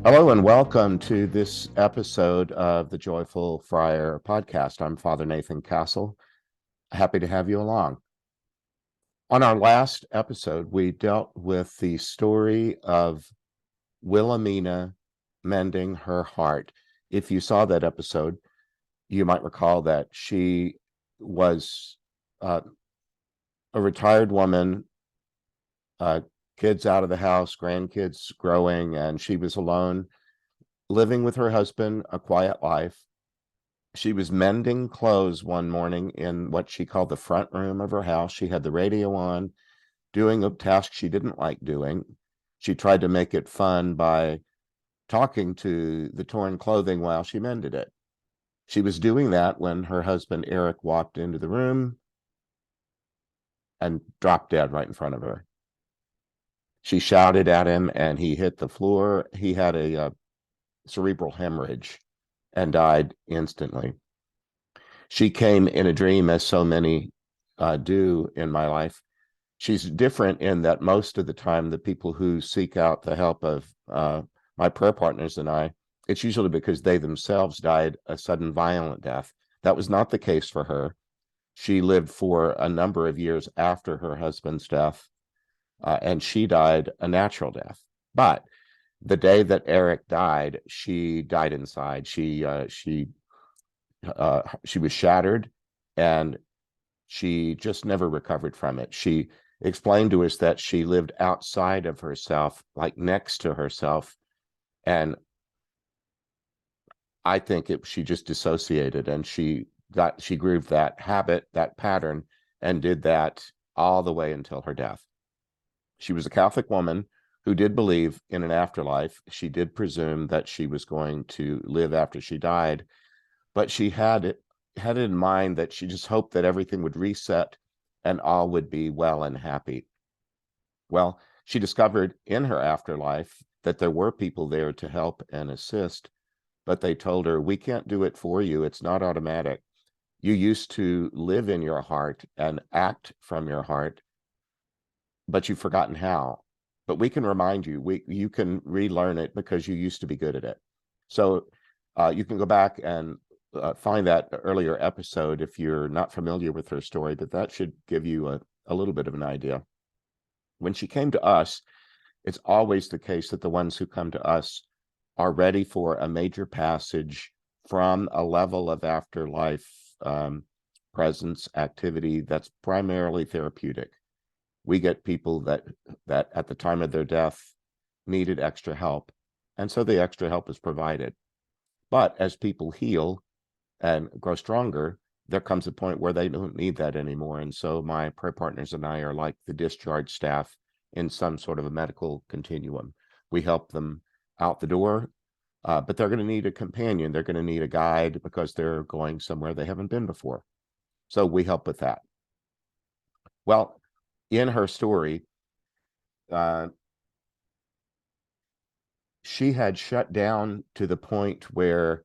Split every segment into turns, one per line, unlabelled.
Hello and welcome to this episode of the Joyful Friar podcast. I'm Father Nathan Castle. Happy to have you along. On our last episode, we dealt with the story of Wilhelmina mending her heart. If you saw that episode, you might recall that she was a retired woman, uh, kids out of the house, grandkids growing, and she was alone, living with her husband, a quiet life. She was mending clothes one morning in what she called the front room of her house. She had the radio on, doing a task she didn't like doing. She tried to make it fun by talking to the torn clothing while she mended it. She was doing that when her husband, Eric, walked into the room and dropped dead right in front of her. She shouted at him and he hit the floor. He had a cerebral hemorrhage and died instantly. She came in a dream, as so many do in my life. She's different in that most of the time, the people who seek out the help of my prayer partners and I, it's usually because they themselves died a sudden violent death. That was not the case for her. She lived for a number of years after her husband's death, and she died a natural death. But the day that Eric died, she died inside. She was shattered, and she just never recovered from it. She explained to us that she lived outside of herself, like next to herself, and I think she just dissociated, and she grew that habit, that pattern, and did that all the way until her death. She was a Catholic woman who did believe in an afterlife. She did presume that she was going to live after she died, but she had it in mind that she just hoped that everything would reset and all would be well and happy. Well, she discovered in her afterlife that there were people there to help and assist, but they told her, we can't do it for you. It's not automatic. You used to live in your heart and act from your heart, but you've forgotten how. But we can remind you, you can relearn it because you used to be good at it. So you can go back and find that earlier episode if you're not familiar with her story, but that should give you a little bit of an idea. When she came to us, it's always the case that the ones who come to us are ready for a major passage from a level of afterlife presence activity that's primarily therapeutic. We get people that at the time of their death needed extra help, and so the extra help is provided. But as people heal and grow stronger, there comes a point where they don't need that anymore. And so my prayer partners and I are like the discharge staff in some sort of a medical continuum. We help them out the door, but they're going to need a companion. They're going to need a guide because they're going somewhere they haven't been before. So we help with that. Well, in her story, she had shut down to the point where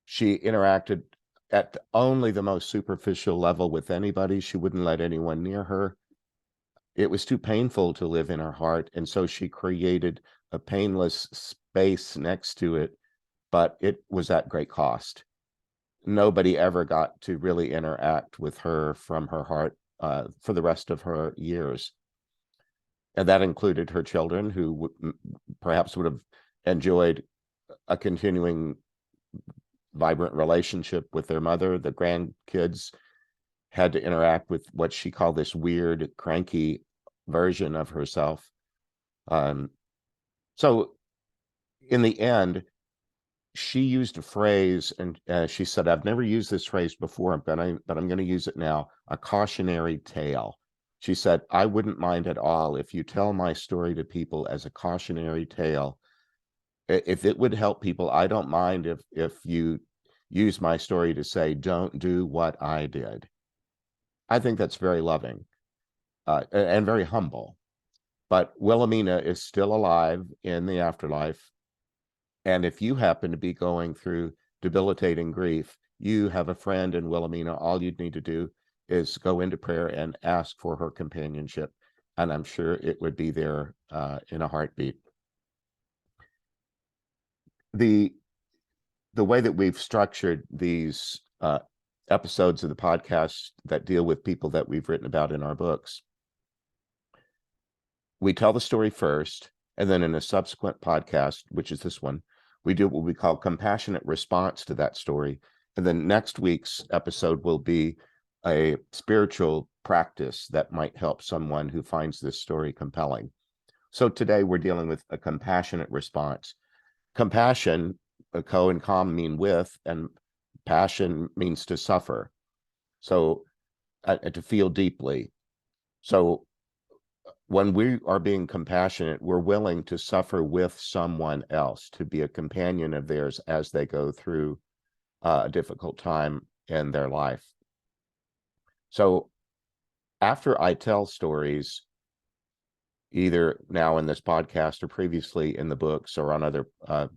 she interacted at only the most superficial level with anybody. She wouldn't let anyone near her. It was too painful to live in her heart, and so she created a painless space next to it, but it was at great cost. Nobody ever got to really interact with her from her heart for the rest of her years. And that included her children, who perhaps would have enjoyed a continuing vibrant relationship with their mother. The grandkids had to interact with what she called this weird, cranky version of herself. So in the end, she used a phrase, and she said, I've never used this phrase before, but I'm going to use it now, a cautionary tale. She said, I wouldn't mind at all if you tell my story to people as a cautionary tale. If it would help people, I don't mind if you use my story to say, don't do what I did. I think that's very loving and very humble. But Wilhelmina is still alive in the afterlife. And if you happen to be going through debilitating grief, you have a friend in Wilhelmina. All you'd need to do is go into prayer and ask for her companionship. And I'm sure it would be there in a heartbeat. the way that we've structured these episodes of the podcast that deal with people that we've written about in our books, we tell the story first, and then in a subsequent podcast, which is this one, we do what we call compassionate response to that story. And then next week's episode will be a spiritual practice that might help someone who finds this story compelling. So today we're dealing with a compassionate response. Compassion, co and com mean with, and passion means to suffer. So to feel deeply. So when we are being compassionate, we're willing to suffer with someone else, to be a companion of theirs as they go through a difficult time in their life. So after I tell stories, either now in this podcast or previously in the books or on other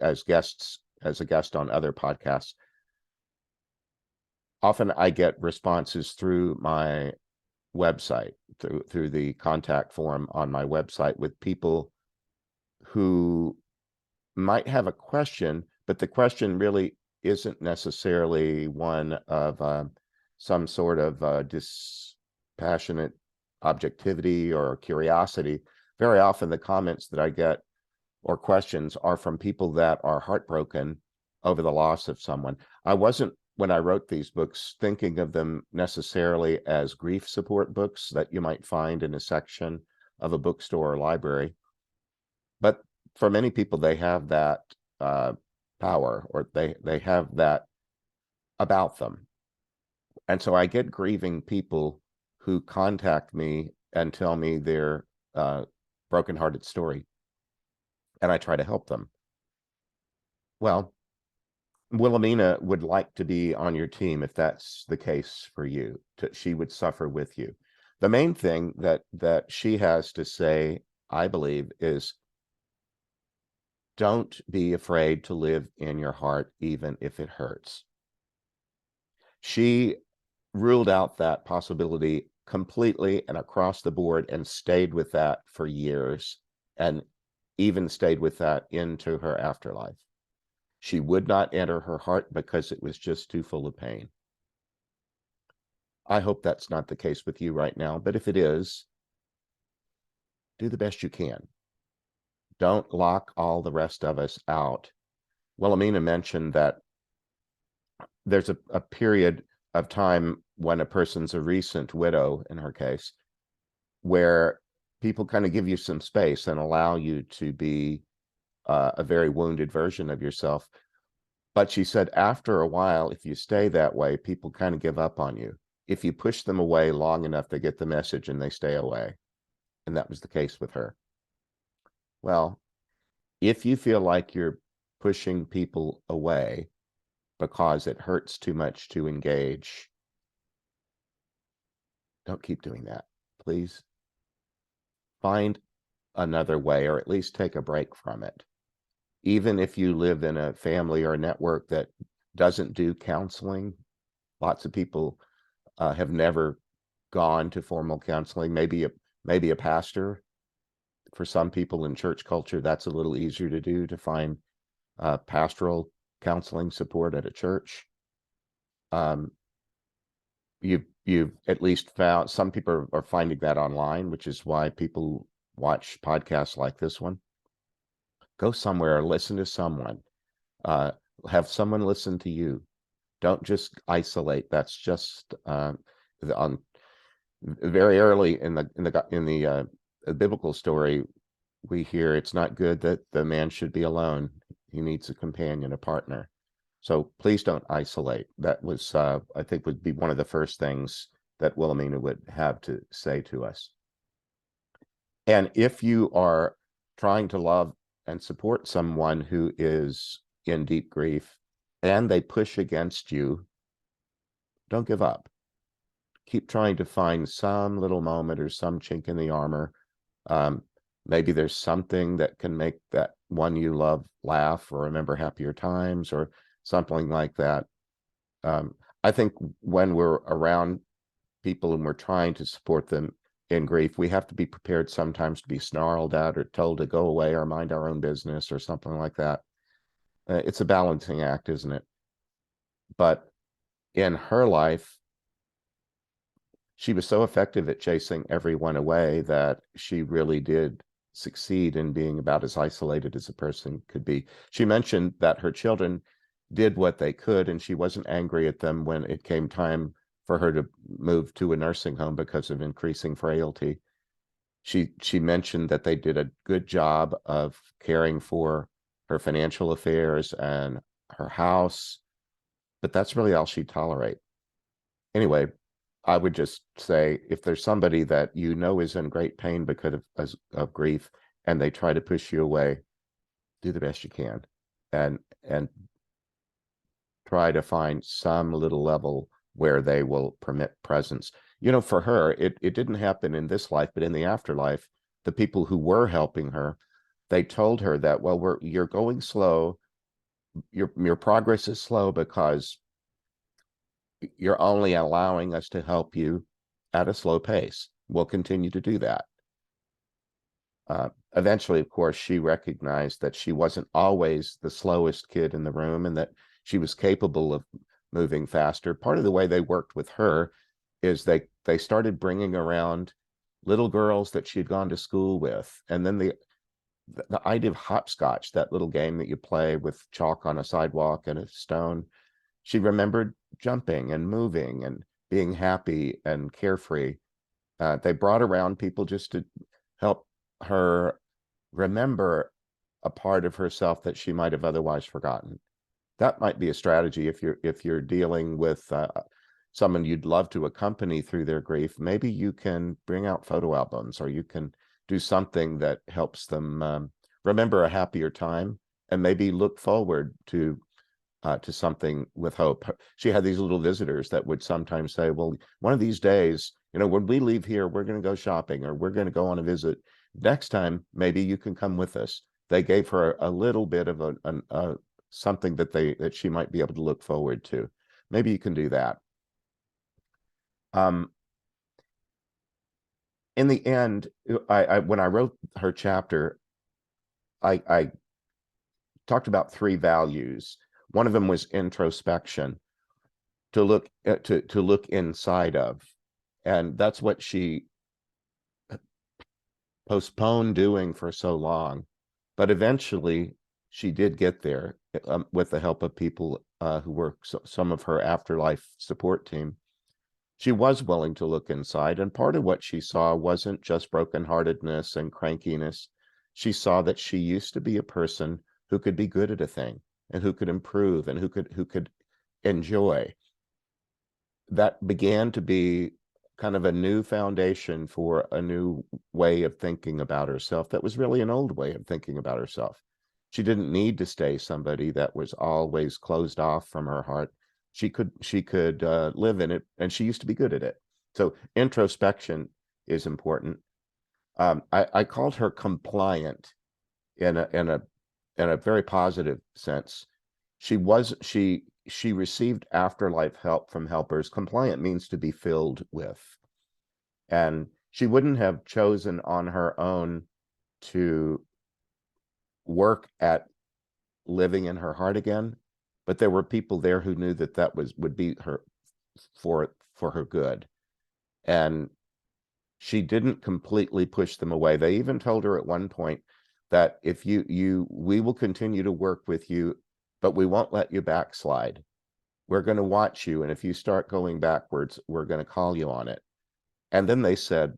as a guest on other podcasts, often I get responses through my website, through the contact form on my website, with people who might have a question, but the question really isn't necessarily one of some sort of dispassionate objectivity or curiosity. Very often the comments that I get or questions are from people that are heartbroken over the loss of someone. I wasn't, when I wrote these books, thinking of them necessarily as grief support books that you might find in a section of a bookstore or library. But for many people, they have that power, or they have that about them. And so I get grieving people who contact me and tell me their brokenhearted story, and I try to help them. Well, Wilhelmina would like to be on your team if that's the case for you. She would suffer with you. The main thing that she has to say, I believe, is don't be afraid to live in your heart, even if it hurts. She ruled out that possibility completely and across the board and stayed with that for years, and even stayed with that into her afterlife. She would not enter her heart because it was just too full of pain. I hope that's not the case with you right now, but if it is, do the best you can. Don't lock all the rest of us out. Wilhelmina mentioned that there's a period of time when a person's a recent widow, in her case, where people kind of give you some space and allow you to be a very wounded version of yourself. But she said after a while, if you stay that way, people kind of give up on you. If you push them away long enough, they get the message and they stay away. And that was the case with her. Well, if you feel like you're pushing people away because it hurts too much to engage, don't keep doing that. Please find another way, or at least take a break from it. Even if you live in a family or a network that doesn't do counseling, lots of people have never gone to formal counseling. Maybe a pastor. For some people in church culture, that's a little easier to do, to find pastoral counseling support at a church. You've at least found, some people are finding that online, which is why people watch podcasts like this one. Go somewhere, listen to someone, have someone listen to you. Don't just isolate. That's just on very early in the biblical story, we hear it's not good that the man should be alone. He needs a companion, a partner. So please don't isolate. That was, I think, would be one of the first things that Wilhelmina would have to say to us. And if you are trying to love and support someone who is in deep grief and they push against you, don't give up. Keep trying to find some little moment or some chink in the armor. Maybe there's something that can make that one you love laugh or remember happier times or something like that. I think when we're around people and we're trying to support them in grief, we have to be prepared sometimes to be snarled at or told to go away or mind our own business or something like that. It's a balancing act, isn't it? But in her life, she was so effective at chasing everyone away that she really did succeed in being about as isolated as a person could be. She mentioned that her children did what they could, and she wasn't angry at them when it came time for her to move to a nursing home because of increasing frailty. She mentioned that they did a good job of caring for her financial affairs and her house, but that's really all she'd tolerate. Anyway, I would just say if there's somebody that you know is in great pain because of grief and they try to push you away, do the best you can and try to find some little level where they will permit presence. You know, for her, it didn't happen in this life, but in the afterlife, the people who were helping her, they told her that, well, you're going slow, your progress is slow because you're only allowing us to help you at a slow pace. We'll continue to do that. Eventually, of course, she recognized that she wasn't always the slowest kid in the room and that she was capable of moving faster. Part of the way they worked with her is they started bringing around little girls that she had gone to school with. And then the idea of hopscotch, that little game that you play with chalk on a sidewalk and a stone, she remembered jumping and moving and being happy and carefree. They brought around people just to help her remember a part of herself that she might have otherwise forgotten. That might be a strategy if you're dealing with someone you'd love to accompany through their grief. Maybe you can bring out photo albums, or you can do something that helps them remember a happier time and maybe look forward to something with hope. She had these little visitors that would sometimes say, well, one of these days, you know, when we leave here, we're going to go shopping or we're going to go on a visit. Next time, maybe you can come with us. They gave her a little bit of a something that she might be able to look forward to. Maybe you can do that. In the end, when I wrote her chapter, I talked about 3 values. One of them was introspection, to look inside of, and that's what she postponed doing for so long. But eventually, she did get there with the help of people who were some of her afterlife support team. She was willing to look inside, and part of what she saw wasn't just brokenheartedness and crankiness. She saw that she used to be a person who could be good at a thing and who could improve and who could enjoy. That began to be kind of a new foundation for a new way of thinking about herself that was really an old way of thinking about herself. She didn't need to stay somebody that was always closed off from her heart. She could live in it, and she used to be good at it. So introspection is important. I called her compliant in a very positive sense. She received afterlife help from helpers. Compliant means to be filled with. And she wouldn't have chosen on her own to work at living in her heart again, but there were people there who knew that would be her for her good. And she didn't completely push them away. They even told her at one point that if we will continue to work with you, but we won't let you backslide. We're going to watch you, and if you start going backwards, we're going to call you on it. And then they said,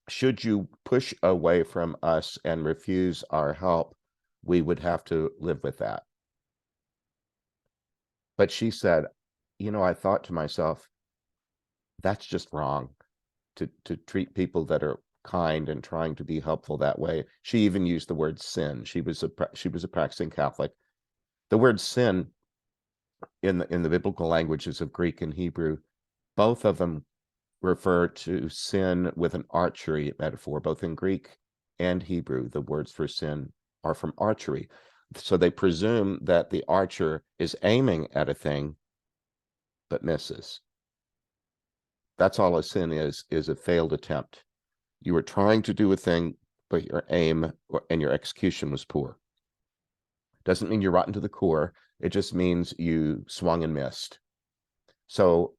should you push away from us and refuse our help, we would have to live with that. But she said, you know, I thought to myself, that's just wrong to treat people that are kind and trying to be helpful that way. She even used the word sin. She was a practicing Catholic. The word sin in the biblical languages of Greek and Hebrew, both of them refer to sin with an archery metaphor. Both in Greek and Hebrew, the words for sin are from archery. So they presume that the archer is aiming at a thing but misses. That's all a sin is a failed attempt. You were trying to do a thing, but your aim and your execution was poor. Doesn't mean you're rotten to the core. It just means you swung and missed. So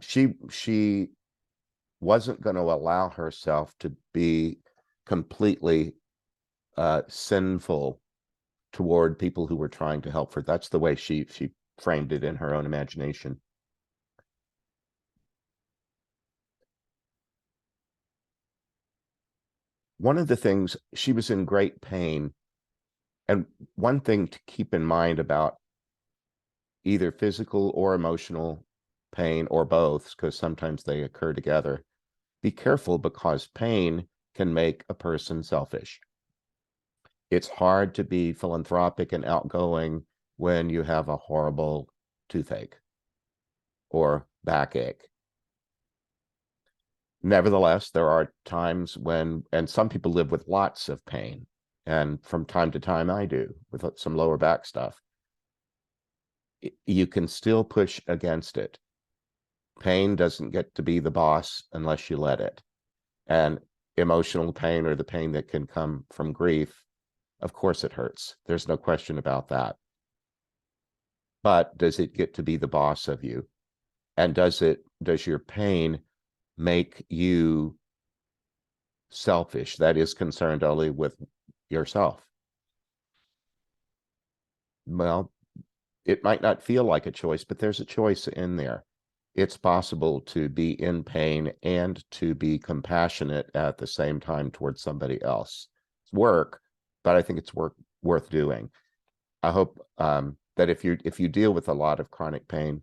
she wasn't going to allow herself to be completely sinful toward people who were trying to help her. That's the way she framed it in her own imagination. One of the things, she was in great pain. And one thing to keep in mind about either physical or emotional pain, or both, because sometimes they occur together, be careful, because pain can make a person selfish. It's hard to be philanthropic and outgoing when you have a horrible toothache or backache. Nevertheless, there are times when, and some people live with lots of pain, and from time to time I do, with some lower back stuff. You can still push against it. Pain doesn't get to be the boss unless you let it. And emotional pain, or the pain that can come from grief, of course it hurts. There's no question about that. But does it get to be the boss of you? And does your pain make you selfish, that is concerned only with yourself? Well, it might not feel like a choice, but there's a choice in there. It's possible to be in pain and to be compassionate at the same time towards somebody else. It's work, but I think it's worth doing. I hope that if you deal with a lot of chronic pain,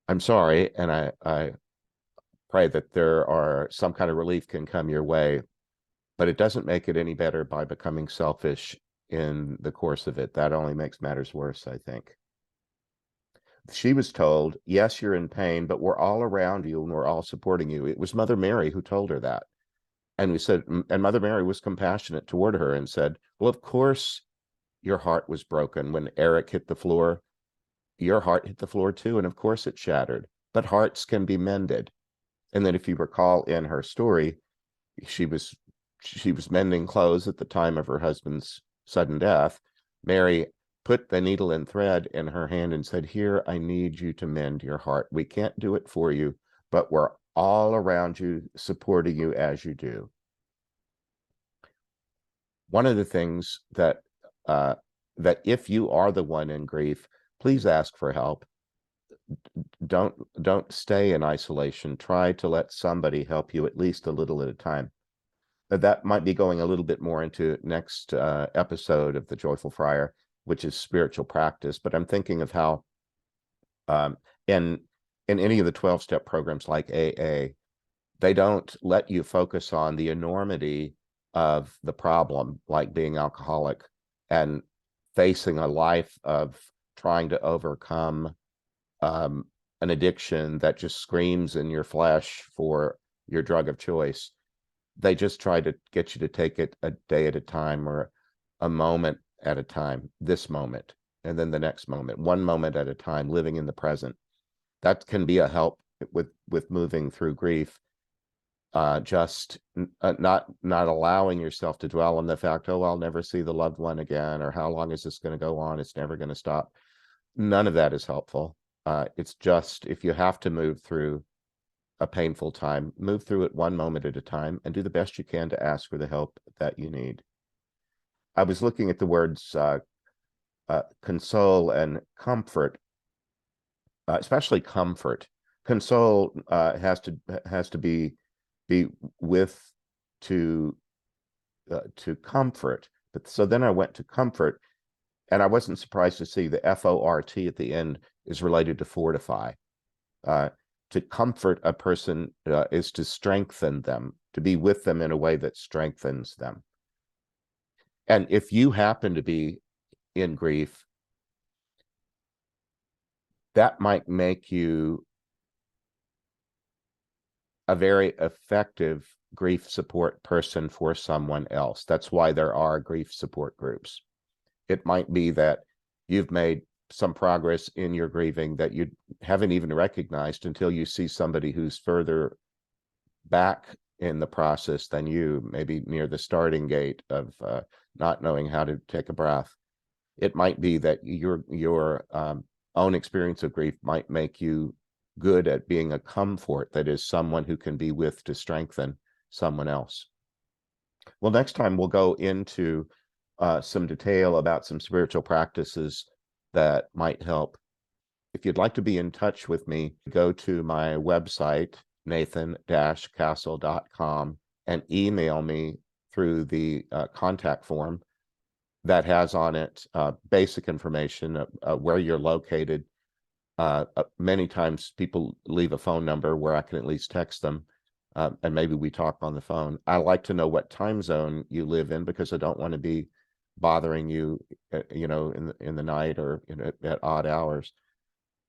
I'm sorry, and I pray that there are some kind of relief can come your way, but it doesn't make it any better by becoming selfish in the course of it. That only makes matters worse, I think. She was told, yes, you're in pain, but we're all around you and we're all supporting you. It was Mother Mary who told her that. And we said, and Mother Mary was compassionate toward her and said, well, of course your heart was broken when Eric hit the floor. Your heart hit the floor too, and of course it shattered, but hearts can be mended. And then if you recall in her story, she was mending clothes at the time of her husband's sudden death. Mary put the needle and thread in her hand and said, here, I need you to mend your heart. We can't do it for you, but we're all around you, supporting you as you do. One of the things that that if you are the one in grief, please ask for help. Don't stay in isolation. Try to let somebody help you, at least a little at a time. That might be going a little bit more into next episode of the Joyful Friar, which is spiritual practice. But I'm thinking of how in any of the 12-step programs like AA, they don't let you focus on the enormity of the problem, like being alcoholic and facing a life of trying to overcome an addiction that just screams in your flesh for your drug of choice. They just try to get you to take it a day at a time, or a moment at a time, this moment, and then the next moment, one moment at a time, living in the present. That can be a help with moving through grief. Just not allowing yourself to dwell on the fact, oh, I'll never see the loved one again, or how long is this going to go on? It's never going to stop. None of that is helpful. It's just, if you have to move through a painful time, move through it one moment at a time and do the best you can to ask for the help that you need. I was looking at the words console and comfort, especially comfort. Console has to be with to comfort. But so then I went to comfort, and I wasn't surprised to see the FORT at the end is related to fortify. To comfort a person is to strengthen them, to be with them in a way that strengthens them. And if you happen to be in grief, that might make you a very effective grief support person for someone else. That's why there are grief support groups. It might be that you've made some progress in your grieving that you haven't even recognized until you see somebody who's further back in the process than you, maybe near the starting gate of not knowing how to take a breath. It might be that your own experience of grief might make you good at being a comfort, that is, someone who can be with to strengthen someone else. Well, next time we'll go into some detail about some spiritual practices that might help. If you'd like to be in touch with me, go to my website, nathan-castle.com, and email me through the contact form that has on it basic information where you're located. Many times people leave a phone number where I can at least text them, and maybe we talk on the phone. I like to know what time zone you live in, because I don't want to be bothering you, in the night or at odd hours.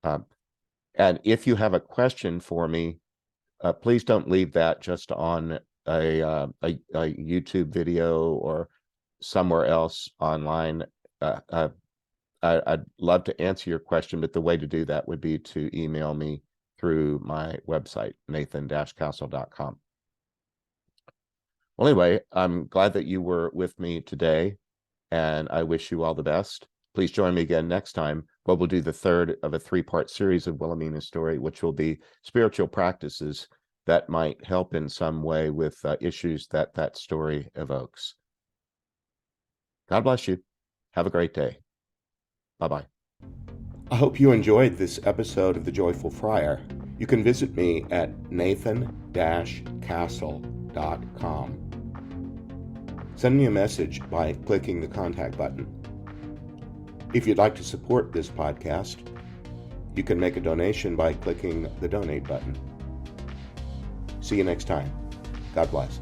And if you have a question for me, please don't leave that just on a YouTube video or somewhere else online. I'd love to answer your question, but the way to do that would be to email me through my website, nathan-castle.com. Well, anyway, I'm glad that you were with me today, and I wish you all the best. Please join me again next time, where we'll do the third of a three-part series of Wilhelmina's story, which will be spiritual practices that might help in some way with issues that story evokes. God bless you. Have a great day. Bye-bye. I hope you enjoyed this episode of The Joyful Friar. You can visit me at nathan-castle.com. Send me a message by clicking the contact button. If you'd like to support this podcast, you can make a donation by clicking the donate button. See you next time. God bless.